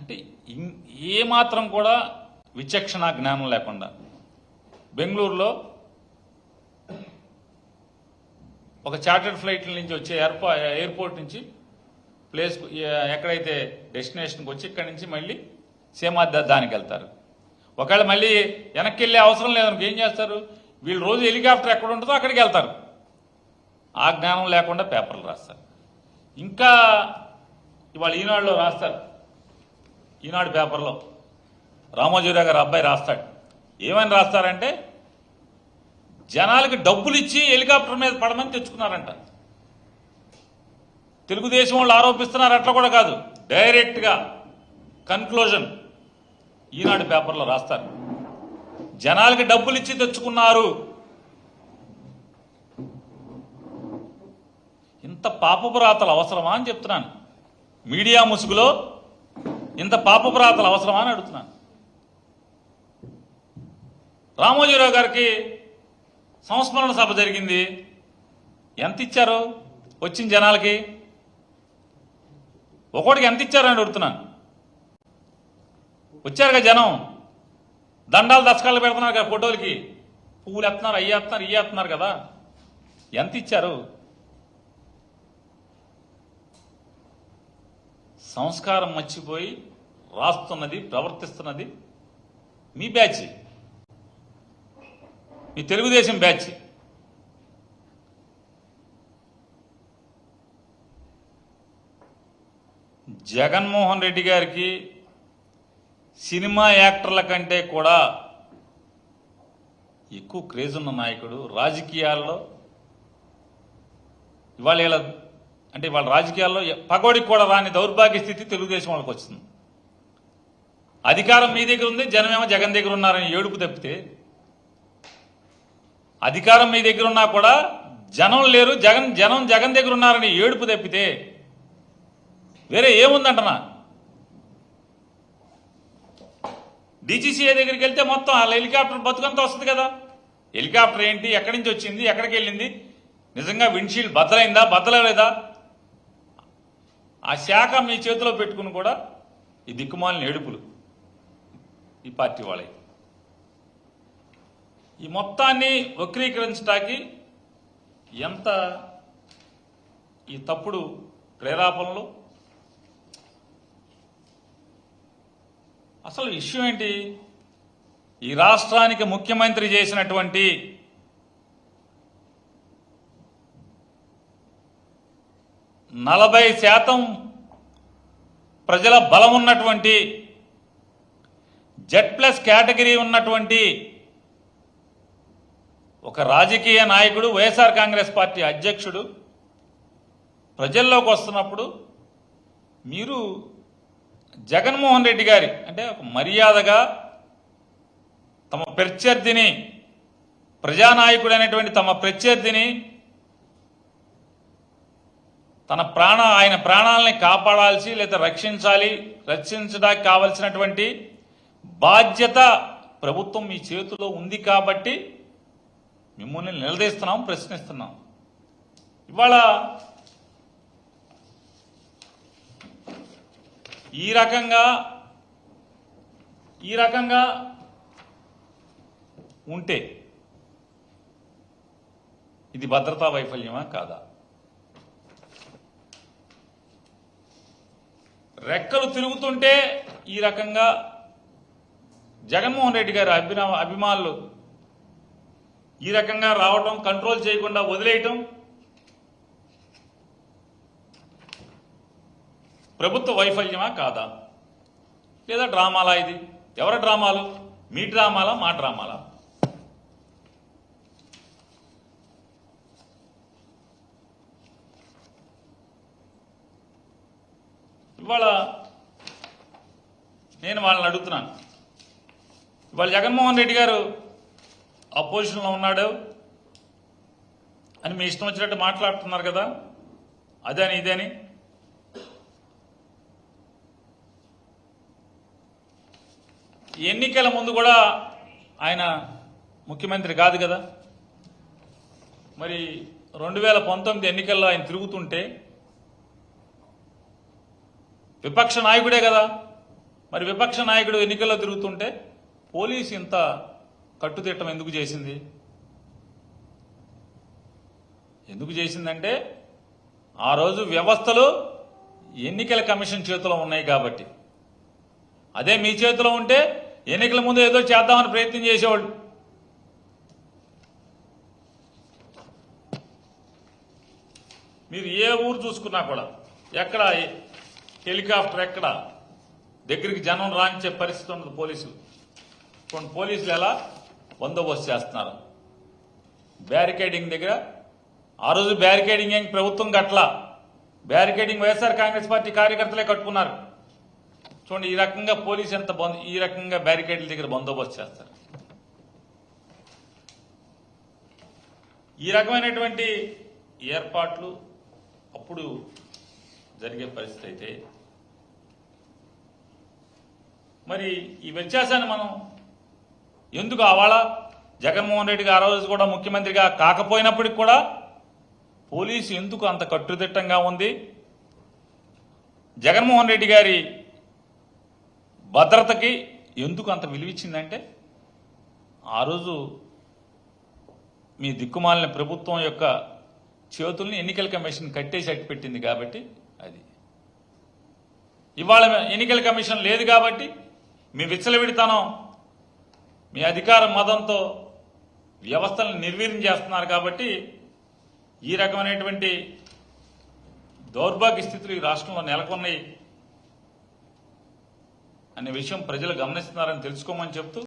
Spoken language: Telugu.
అంటే ఏమాత్రం కూడా విచక్షణ జ్ఞానం లేకుండా బెంగళూరులో ఒక చార్టర్డ్ ఫ్లైట్ల నుంచి వచ్చే ఎయిర్పోర్ట్ నుంచి ప్లేస్ ఎక్కడైతే డెస్టినేషన్కి వచ్చి ఇక్కడి నుంచి మళ్ళీ దానికి వెళ్తారు. ఒకవేళ మళ్ళీ వెనక్కి వెళ్ళే అవసరం లేదనుకో ఏం చేస్తారు, వీళ్ళు రోజు హెలికాప్టర్ ఎక్కడ ఉంటుందో అక్కడికి వెళ్తారు. ఆ జ్ఞానం లేకుండా పేపర్లు రాస్తారు. ఇంకా ఇవాళ ఈనాడులో రాస్తారు, ఈనాడు పేపర్లో రామోజీరావు గారు అబ్బాయి రాస్తాడు. ఏమని రాస్తారంటే జనాలకి డబ్బులు ఇచ్చి హెలికాప్టర్ మీద పడమని తెచ్చుకున్నారంట. తెలుగుదేశం వాళ్ళు ఆరోపిస్తున్నారు, అట్లా కూడా కాదు, డైరెక్ట్గా కన్క్లూజన్ ఈనాడు పేపర్లో రాస్తారు. జనాలకి డబ్బులు ఇచ్చి తెచ్చుకున్నారు. ఇంత పాపపు రాతలు అవసరమా అని చెప్తున్నాను. మీడియా ముసుగులో ఇంత పాపపు రాతలు అవసరమా అని అడుగుతున్నాను. రామోజీరావు గారికి సంస్మరణ సభ జరిగింది. ఎంత ఇచ్చారు వచ్చిన జనాలకి? ఒకటికి ఎంత ఇచ్చారు అని అడుగుతున్నాను. వచ్చారుగా జనం, దండాలు దశకాళ్ళు పెడుతున్నారు కదా, ఫోటోలకి పువ్వులు ఎత్తున్నారు, అయ్యేస్తున్నారు, ఇయ్యేస్తున్నారు కదా, ఎంత ఇచ్చారు? సంస్కారం మర్చిపోయి రాస్తున్నది, ప్రవర్తిస్తున్నది మీ బ్యాచ్, మీ తెలుగుదేశం బ్యాచ్. జగన్మోహన్ రెడ్డి గారికి సినిమా యాక్టర్ల కంటే కూడా ఎక్కువ క్రేజ్ ఉన్న నాయకుడు. రాజకీయాల్లో ఇవాళ రాజకీయాల్లో పగోడికి కూడా రాని దౌర్భాగ్య స్థితి తెలుగుదేశం వాళ్ళకి వచ్చింది. అధికారం మీ దగ్గర ఉంది, జనమేమో జగన్ దగ్గర ఉన్నారని ఏడుపు తప్పితే, అధికారం మీ దగ్గర ఉన్నా కూడా జనం లేరు, జగన్ దగ్గర ఉన్నారని ఏడుపు తప్పితే వేరే ఏముందంటనా? డీజీసీఏ దగ్గరికి వెళ్తే మొత్తం వాళ్ళ హెలికాప్టర్ బతుకంతా వస్తుంది కదా. హెలికాప్టర్ ఏంటి, ఎక్కడి నుంచి వచ్చింది, ఎక్కడికి వెళ్ళింది, నిజంగా విండ్షీల్డ్ బద్దలైందా, బద్దలలేదా, ఆ శాఖ మీ చేతిలో పెట్టుకుని కూడా ఈ దిక్కుమాలిన ఏడుపులు ఈ పార్టీ వాళ్ళే. ఈ మొత్తాన్ని వక్రీకరించడానికి ఎంత ఈ తప్పుడు ప్రేరేపణలు. అసలు విషయం ఏంటి? ఈ రాష్ట్రానికి ముఖ్యమంత్రి చేసినటువంటి %40 ప్రజల బలం ఉన్నటువంటి Z+ కేటగిరీ ఉన్నటువంటి ఒక రాజకీయ నాయకుడు, వైఎస్ఆర్ కాంగ్రెస్ పార్టీ అధ్యక్షుడు ప్రజల్లోకి వస్తున్నప్పుడు మీరు జగన్మోహన్ రెడ్డి గారి అంటే ఒక మర్యాదగా తమ ప్రత్యర్థిని, ప్రజానాయకుడు అనేటువంటి తమ ప్రత్యర్థిని ఆయన ప్రాణాలని కాపాడాల్సి లేదా రక్షించడానికి కావలసినటువంటి బాధ్యత ప్రభుత్వం మీ చేతిలో ఉంది కాబట్టి మిమ్మల్ని నిలదీస్తున్నాం, ప్రశ్నిస్తున్నాం. ఇవాళ ఈ రకంగా ఉంటే ఇది భద్రతా వైఫల్యమా కాదా? రెక్కలు తిరుగుతుంటే ఈ రకంగా జగన్మోహన్ రెడ్డి గారి అభిమానులు ఈ రకంగా రావటం, కంట్రోల్ చేయకుండా వదిలేయటం ప్రభుత్వ వైఫల్యమా కాదా? లేదా డ్రామాలా? ఇది ఎవరి డ్రామాలు? మీ డ్రామాలా, మా డ్రామాలా? ఇవాళ నేను వాళ్ళని అడుగుతున్నాను. ఇవాళ జగన్మోహన్ రెడ్డి గారు అపోజిషన్లో ఉన్నాడు అని మీ ఇష్టం వచ్చినట్టు మాట్లాడుతున్నారు కదా, అదని ఇదని. ఎన్నికల ముందు కూడా ఆయన ముఖ్యమంత్రి కాదు కదా, మరి 2019 ఎన్నికల్లో ఆయన తిరుగుతుంటే విపక్ష నాయకుడే కదా, మరి విపక్ష నాయకుడు ఎన్నికల్లో తిరుగుతుంటే పోలీసు ఇంత కట్టుదిట్టం ఎందుకు చేసింది? ఎందుకు చేసిందంటే ఆ రోజు వ్యవస్థలు ఎన్నికల కమిషన్ చేతిలో ఉన్నాయి కాబట్టి. అదే మీ చేతిలో ఉంటే ఎన్నికల ముందు ఏదో చేద్దామని ప్రయత్నం చేసేవాళ్ళు. మీరు ఏ ఊరు చూసుకున్నా కూడా ఎక్కడ హెలికాప్టర్ ఎక్కడ దగ్గరికి జనం రానిచ్చే పరిస్థితి ఉండదు. పోలీసులు ఎలా బందోబస్తు చేస్తున్నారు బ్యారికేడింగ్ దగ్గర. ఆ రోజు బ్యారికేడింగ్ ఏం ప్రభుత్వం కట్టలా, బ్యారికేడింగ్ వైఎస్ఆర్ కాంగ్రెస్ పార్టీ కార్యకర్తలే కట్టుకున్నారు. చూడండి, ఈ రకంగా పోలీసు ఎంత ఈ రకంగా బ్యారికేడ్ల దగ్గర బందోబస్తు చేస్తారు. ఈ రకమైనటువంటి ఏర్పాట్లు అప్పుడు జరిగే పరిస్థితి అయితే మరి ఈ వ్యత్యాసాన్ని మనం ఎందుకు అవాళ జగన్మోహన్ రెడ్డి గారు ఆ రోజు కూడా ముఖ్యమంత్రిగా కాకపోయినప్పటికి కూడా పోలీసు ఎందుకు అంత కట్టుదిట్టంగా ఉంది? జగన్మోహన్ రెడ్డి గారి భద్రతకి ఎందుకు అంత విలువిచ్చిందంటే ఆ రోజు మీ దిక్కుమాలిన ప్రభుత్వం యొక్క చేతుల్ని ఎన్నికల కమిషన్ కట్టేసి అట్టు పెట్టింది కాబట్టి. అది ఇవాళ ఎన్నికల కమిషన్ లేదు కాబట్టి మీ విచ్చలవిడితనం, మీ అధికార మదంతో వ్యవస్థలను నిర్వీర్యం చేస్తున్నారు కాబట్టి ఈ రకమైనటువంటి దౌర్భాగ్య స్థితులు ఈ రాష్ట్రంలో నెలకొన్నాయి అనే విషయం ప్రజలు గమనిస్తున్నారని తెలుసుకోమని చెప్తూ